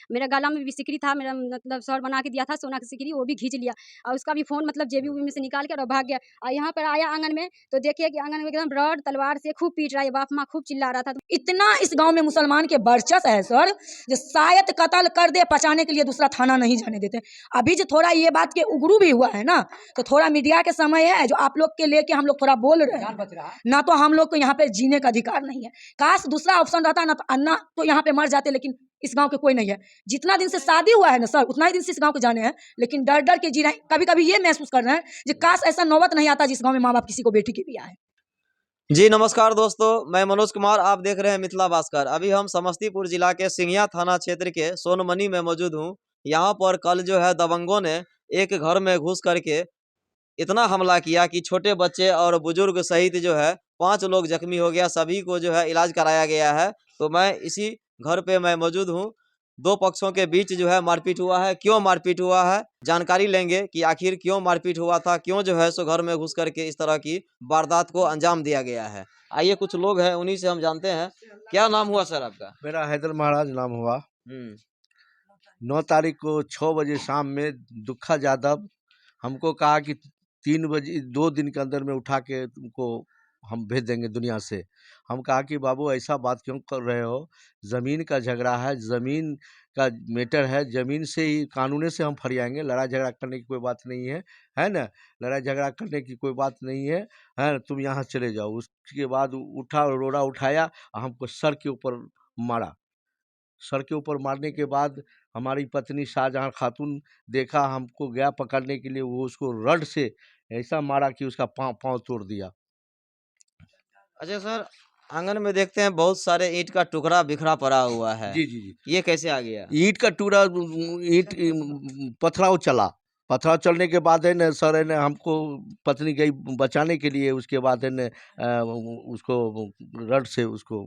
मेरा गला में भी सिकरी था, मेरा मतलब सर बना के दिया था सोना की सिकरी, वो भी खींच लिया और उसका भी फ़ोन मतलब जेबी में से निकाल के और भाग गया। और यहाँ पर आया आंगन में तो देखिए कि आंगन में एकदम रॉड तलवार से खूब पीट रहा है, बाप माँ खूब चिल्ला रहा था। इतना इस गांव में मुसलमान के वर्चस्व है सर, जो शायद कत्ल कर दे, बचाने के लिए दूसरा थाना नहीं जाने देते। अभी जो थोड़ा ये बात के उगरू भी हुआ है ना, तो थोड़ा मीडिया के समय है जो आप लोग के लेके हम लोग थोड़ा बोल रहे हैं ना, तो हम लोग को यहाँ पे जीने का अधिकार नहीं है। काश दूसरा ऑप्शन रहता ना, तो अन्ना तो यहाँ पे मर जाते, लेकिन इस गांव के कोई नहीं है। जितना दिन से शादी हुआ है ना सर, उतना ही दिन से इस गांव को जाने हैं, लेकिन डर डर के जी रहे हैं। कभी कभी ये महसूस कर रहे हैं कि काश ऐसा नौबत नहीं आता जिस गांव में माँ बाप किसी को बेटी के भी आए। जी नमस्कार दोस्तों, मैं मनोज कुमार, आप देख रहे हैं मिथिला भास्कर। अभी हम समस्तीपुर जिला के सिंघिया थाना क्षेत्र के सोनमनी में मौजूद हूँ। यहाँ पर कल जो है दबंगों ने एक घर में घुस करके इतना हमला किया कि छोटे बच्चे और बुजुर्ग सहित जो है 5 लोग जख्मी हो गया। सभी को जो है इलाज कराया गया है। तो मैं इसी घर पे मैं मौजूद हूँ। दो पक्षों के बीच जो है मारपीट हुआ है। क्यों मारपीट हुआ है जानकारी लेंगे कि आखिर क्यों मारपीट हुआ था, क्यों जो है सो घर में घुस करके इस तरह की वारदात को अंजाम दिया गया है। आइए कुछ लोग हैं, उन्हीं से हम जानते हैं। क्या नाम हुआ सर आपका? मेरा हैदर महाराज नाम हुआ। 9 तारीख को 6 बजे शाम में दुखा यादव हमको कहा कि 3 बजे 2 दिन के अंदर में उठा के तुमको हम भेज देंगे दुनिया से। हम कहा कि बाबू ऐसा बात क्यों कर रहे हो, ज़मीन का झगड़ा है, ज़मीन का मैटर है, ज़मीन से ही कानून से हम फरियाएंगे। लड़ाई झगड़ा करने की कोई बात नहीं है, है ना? लड़ाई झगड़ा करने की कोई बात नहीं है, है ना? तुम यहाँ चले जाओ। उसके बाद उठा, रोड़ा उठाया, हमको सर के ऊपर मारा। सर के ऊपर मारने के बाद हमारी पत्नी शाहजहां खातून देखा, हमको गया पकड़ने के लिए, वो उसको रड से ऐसा मारा कि उसका पाँव पाँव तोड़ दिया। अच्छा सर, आंगन में देखते हैं बहुत सारे ईंट का टुकड़ा बिखरा पड़ा हुआ है। जी जी जी। ये कैसे आ गया? ईंट का टुकड़ा, ईंट पथराव चला। पथराव चलने के बाद है न सर, है न हमको पत्नी गई बचाने के लिए, उसके बाद है न उसको रड से उसको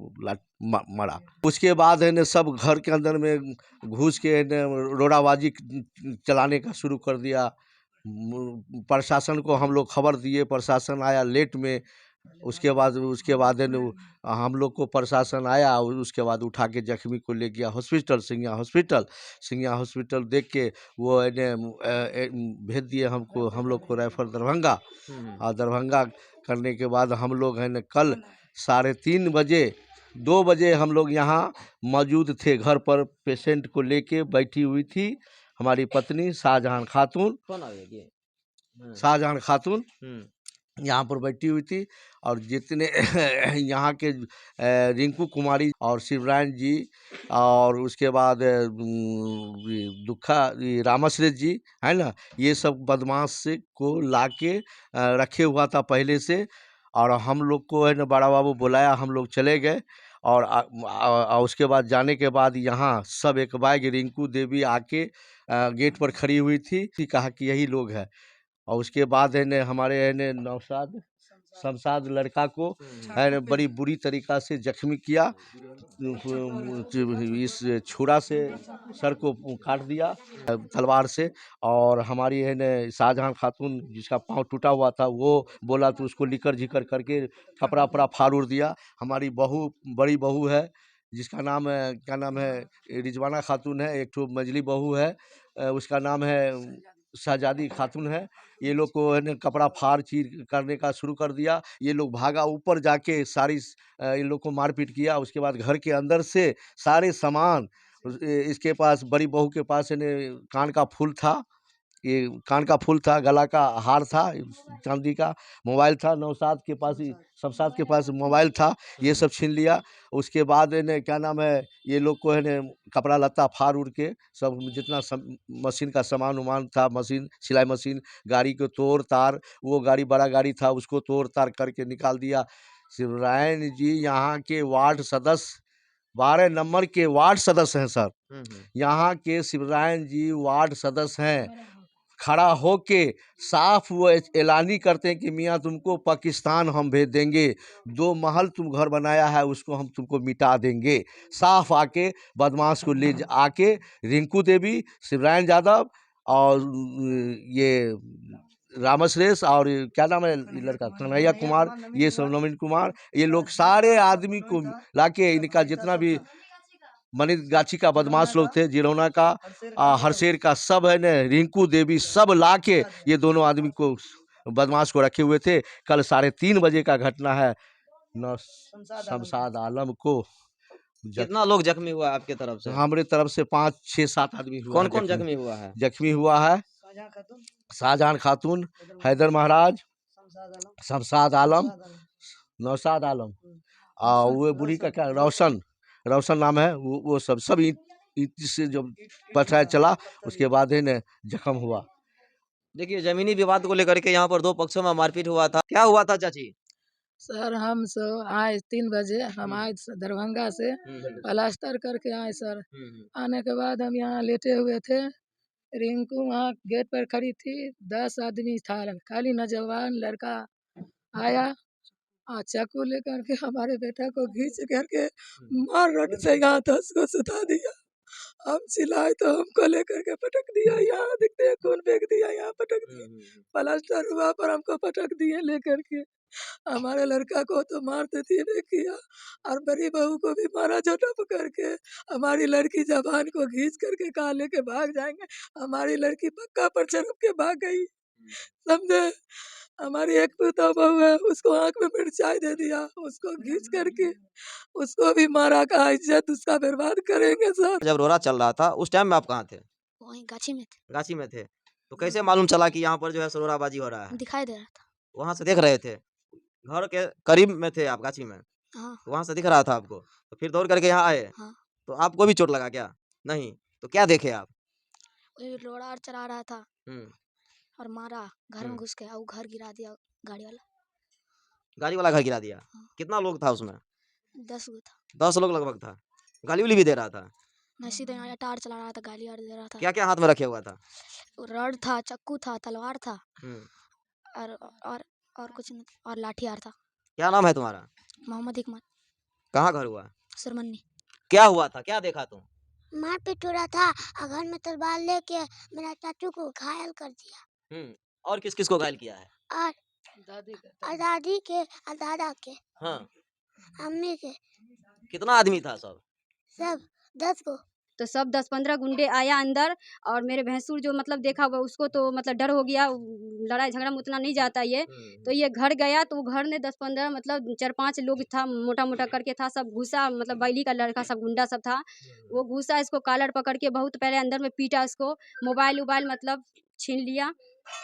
मारा। उसके बाद है न सब घर के अंदर में घुस के है न रोड़ाबाजी चलाने का शुरू कर दिया। प्रशासन को हम लोग खबर दिए, प्रशासन आया लेट में। उसके बाद है न हम लोग को प्रशासन आया और उसके बाद उठा के जख्मी को ले गया हॉस्पिटल, सिंघिया हॉस्पिटल देख के वो है न भेज दिए हमको, हम लोग को रेफर दरभंगा। और दरभंगा करने के बाद हम लोग है न कल 3:30 बजे 2 बजे हम लोग यहाँ मौजूद थे। घर पर पेशेंट को लेके बैठी हुई थी हमारी पत्नी शाहजहां खातून। कौन आ गया ये? शाहजहां खातून यहाँ पर बैठी हुई थी, और जितने यहाँ के रिंकू कुमारी और शिवरायन जी, और उसके बाद दुखा रामश्रेष्ठ जी, है ना, ये सब बदमाश से को लाके रखे हुआ था पहले से। और हम लोग को है ना बड़ा बाबू बुलाया, हम लोग चले गए। और उसके बाद जाने के बाद यहाँ सब एक बैग रिंकू देवी आके गेट पर खड़ी हुई थी, कहा कि यही लोग हैं। और उसके बाद है न हमारे है न नौशाद शमशाद लड़का को है न बड़ी बुरी तरीक़ा से जख्मी किया। इस छुरा से सर को काट दिया तलवार से। और हमारी है न शाहजहां खातून जिसका पाँव टूटा हुआ था, वो बोला तो उसको लिकर झिकर करके कपड़ा वपड़ा फाड़ उड़ दिया। हमारी बहू, बड़ी बहू है जिसका नाम है, क्या नाम है, रिजवाना खातून है। एक ठो मजली बहू है, उसका नाम है शहजादी खातून है। ये लोग को है न कपड़ा फाड़ चीर करने का शुरू कर दिया। ये लोग भागा, ऊपर जाके सारी इन लोग को मारपीट किया। उसके बाद घर के अंदर से सारे सामान, इसके पास बड़ी बहू के पास है न कान का फूल था, ये कान का फूल था, गला का हार था चांदी का, मोबाइल था, नौशाद के पास ही, शमशाद के पास मोबाइल था, ये सब छीन लिया। उसके बाद है न क्या नाम है, ये लोग को है न कपड़ा लत्ता फाड़ उड़ के सब जितना मशीन का सामान उमान था, मशीन, सिलाई मशीन, गाड़ी को तोड़ तार, वो गाड़ी बड़ा गाड़ी था उसको तोड़ तार करके निकाल दिया। शिवरायन जी यहाँ के वार्ड सदस्य, 12 नंबर के वार्ड सदस्य हैं सर। यहाँ के शिवरायन जी वार्ड सदस्य हैं। खड़ा होके साफ वो ऐलानी करते हैं कि मियाँ तुमको पाकिस्तान हम भेज देंगे, 2 महल तुम घर बनाया है उसको हम तुमको मिटा देंगे। साफ आके बदमाश को ले आके रिंकू देवी, शिवरायन यादव और ये रामश्रेष्ठ और क्या नाम है लड़का, कन्हैया कुमार, ये सब नवीन कुमार, ये लोग सारे आदमी को लाके इनका जितना भी मनित गाछी का बदमाश लोग थे, जिरौना का, हरसेर का, सब है न, रिंकू देवी, सब ला के ये दोनों आदमी को, बदमाश को रखे हुए थे। कल 3:30 बजे का घटना है। न शमशाद आलम को कितना लोग जख्मी हुआ आपके तरफ से? हमारे तरफ से 5, 6, 7 आदमी हुआ कौन है कौन जख्मी हुआ है? जख्मी हुआ है शाहजहां खातून, हैदर महाराज, शमशाद आलम, नौशाद आलम, और वो बूढ़ी का क्या, रोशन, रोशन नाम है, वो सब ईंट से जो पथराव चला, उसके बाद है न जख्म हुआ। देखिए, जमीनी विवाद को लेकर के यहाँ पर दो पक्षों में मारपीट हुआ था। क्या हुआ था चाची? सर हम सब आए 3 बजे, हम आए दरभंगा से, प्लास्टर करके आए सर। आने के बाद हम यहाँ लेटे हुए थे, रिंकू वहाँ गेट पर खड़ी थी, 10 आदमी था, खाली नौजवान लड़का आया और चाकू लेकर के हमारे बेटा को खींच करके मार रट से यहाँ 10 को सुता दिया। हम चिल्लाए तो हमको लेकर के पटक दिया, यहाँ दिखते हैं खून फेंक दिया, यहाँ पटक दिया, प्लास्टर हुआ पर हमको पटक दिए लेकर के। हमारे लड़का को तो मार देती नहीं किया, और बड़ी बहू को भी मारा झोटा पकड़ के। हमारी लड़की जबान को खींच करके कहा लेके भाग जाएंगे, हमारी लड़की पक्का पर चढ़ के भाग गई, समझे। हमारी एक पुतौ बहू है, उसको आंख में मिर्चाई दे दिया, उसको खींच करके उसको भी मारा, कहा इज्जत उसका बर्बाद करेंगे सर। जब रोरा चल रहा था उस टाइम में आप कहाँ थे? वहीं गाछी में थे, गाछी में थे। तो कैसे मालूम चला कि यहाँ पर जो है सरोराबाजी हो रहा है? दिखाई दे रहा था। वहां से देख रहे थे? घर के करीब में थे आप गाछी में? हाँ। तो वहां से दिख रहा था आपको, तो फिर दौड़ करके यहाँ आए? हाँ। तो आपको भी चोट लगा क्या? नहीं। तो क्या देखे आप? वही रोड़ा और चला रहा था हम्म। और मारा, घर में घुस के, और घर गिरा दिया गाड़ी वाला। गाड़ी वाला घर गिरा दिया? हाँ। कितना लोग था उसमें? 10 गो था। 10 लोग लगभग था। गाली उली भी दे रहा था? मैं सीधे यहाँ टार चला रहा था, गाली और दे रहा था। क्या क्या हाथ में रखे हुआ था? रॉड था, चक्कू था, तलवार था, हम्म। और कुछ नहीं, और लाठियार था। क्या नाम है तुम्हारा? मोहम्मद हिकमत। कहाँ घर हुआ? सुरमन्नी। क्या हुआ था, क्या देखा तुम? मारपीट हो रहा था और घर में तलवार लेके मेरा चाचू को घायल कर दिया, और किस किस को घायल किया है? और दादी के और दादा के, हाँ। अम्मी के, कितना आदमी था सब? सब 10 को। तो सब 10-15 गुंडे आया अंदर, और मेरे भैंसुर जो मतलब देखा हुआ उसको तो मतलब डर हो गया, लड़ाई झगड़ा में उतना नहीं जाता ये। तो ये घर गया तो घर ने 10-15 मतलब 4-5 लोग था, मोटा मोटा करके था, सब घुसा, मतलब बैली का लड़का सब गुंडा सब था। वो घुसा, इसको कॉलर पकड़ के बहुत पहले अंदर में पीटा, इसको मोबाइल उबाइल मतलब छीन लिया।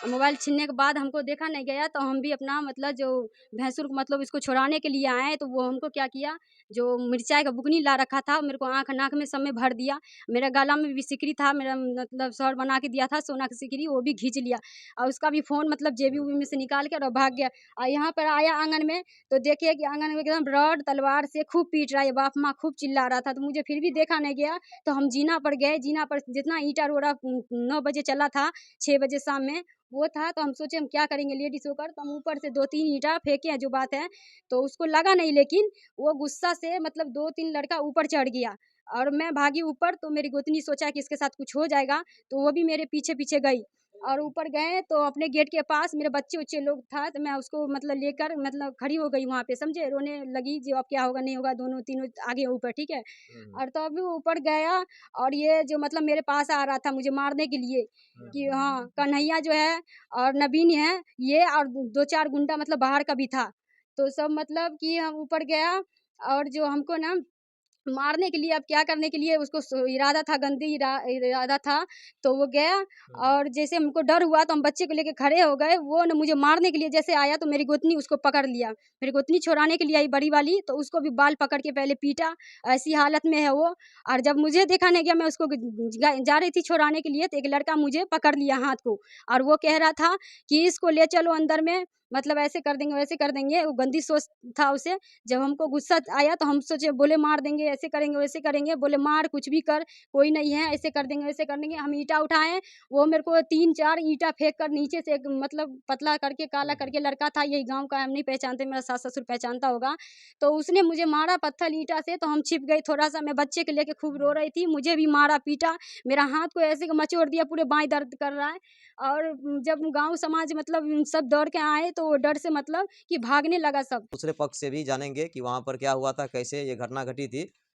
मोबाइल छीनने के बाद हमको देखा नहीं गया, तो हम भी अपना मतलब जो भैंसुर को मतलब इसको छुड़ाने के लिए आए, तो वो हमको क्या किया, जो मिर्चाई का बुकनी ला रखा था, मेरे को आँख नाक में सब में भर दिया। मेरा गला में भी सिकरी था, मेरा मतलब सर बना के दिया था सोना की सिकरी, वो भी खींच लिया, और उसका भी फ़ोन मतलब जेबी उबी में से निकाल के और भाग गया। और यहाँ पर आया आंगन में, तो देखिए कि आंगन में एकदम रॉड तलवार से खूब पीट रहा है, बाप माँ खूब चिल्ला रहा था। तो मुझे फिर भी देखा नहीं गया, तो हम जीना पर गए। जीना पर जितना ईंटा रोड़ा 9 बजे चला था, 6 बजे शाम में वो था, तो हम सोचे हम क्या करेंगे लेडीज होकर, तो हम ऊपर से 2-3 ईंटा फेंके हैं जो बात है, तो उसको लगा नहीं, लेकिन वो गुस्सा से मतलब 2-3 लड़का ऊपर चढ़ गया, और मैं भागी ऊपर। तो मेरी गोतनी सोचा कि इसके साथ कुछ हो जाएगा, तो वो भी मेरे पीछे पीछे गई, और ऊपर गए तो अपने गेट के पास मेरे बच्चे उच्चे लोग था, तो मैं उसको मतलब लेकर मतलब खड़ी हो गई वहाँ पे, समझे, रोने लगी जो अब क्या होगा नहीं होगा, दोनों तीनों आगे ऊपर, ठीक है। और तो अभी वो ऊपर गया, और ये जो मतलब मेरे पास आ रहा था मुझे मारने के लिए, कि हाँ कन्हैया जो है और नवीन है ये, और 2-4 गुंडा मतलब बाहर का भी था, तो सब मतलब कि हम ऊपर गया, और जो हमको ना मारने के लिए, अब क्या करने के लिए उसको इरादा था, गंदी इरादा था, तो वो गया, और जैसे हमको डर हुआ तो हम बच्चे को लेके खड़े हो गए। वो न मुझे मारने के लिए जैसे आया, तो मेरी गोतनी उसको पकड़ लिया, मेरी गोतनी छुड़ाने के लिए आई बड़ी वाली, तो उसको भी बाल पकड़ के पहले पीटा, ऐसी हालत में है वो। और जब मुझे देखा नहीं गया, मैं उसको जा रही थी छुड़ाने के लिए, तो एक लड़का मुझे पकड़ लिया हाथ को, और वो कह रहा था कि इसको ले चलो अंदर में, मतलब ऐसे कर देंगे वैसे कर देंगे, वो गंदी सोच था उसे। जब हमको गुस्सा आया तो हम सोचे, बोले मार देंगे, ऐसे करेंगे वैसे करेंगे, बोले मार कुछ भी कर, कोई नहीं है, ऐसे कर देंगे वैसे कर देंगे। हम ईंटा उठाएं, वो मेरे को 3-4 ईंटा फेंक कर नीचे से, एक मतलब पतला करके काला करके लड़का था, यही गाँव का है, हम नहीं पहचानते, मेरा सास ससुर पहचानता होगा, तो उसने मुझे मारा पत्थर ईंटा से, तो हम छिप गए थोड़ा सा। मैं बच्चे को लेके खूब रो रही थी, मुझे भी मारा पीटा, मेरा हाथ को ऐसे मचोड़ दिया, पूरे बाएं दर्द कर रहा है। और जब गाँव समाज मतलब सब दौड़ के आए, तो वो डर से मतलब कि भागने लगा सब। दूसरे पक्ष से भी जानेंगे कि वहाँ पर क्या हुआ था, कैसे ये घटना घटी थी।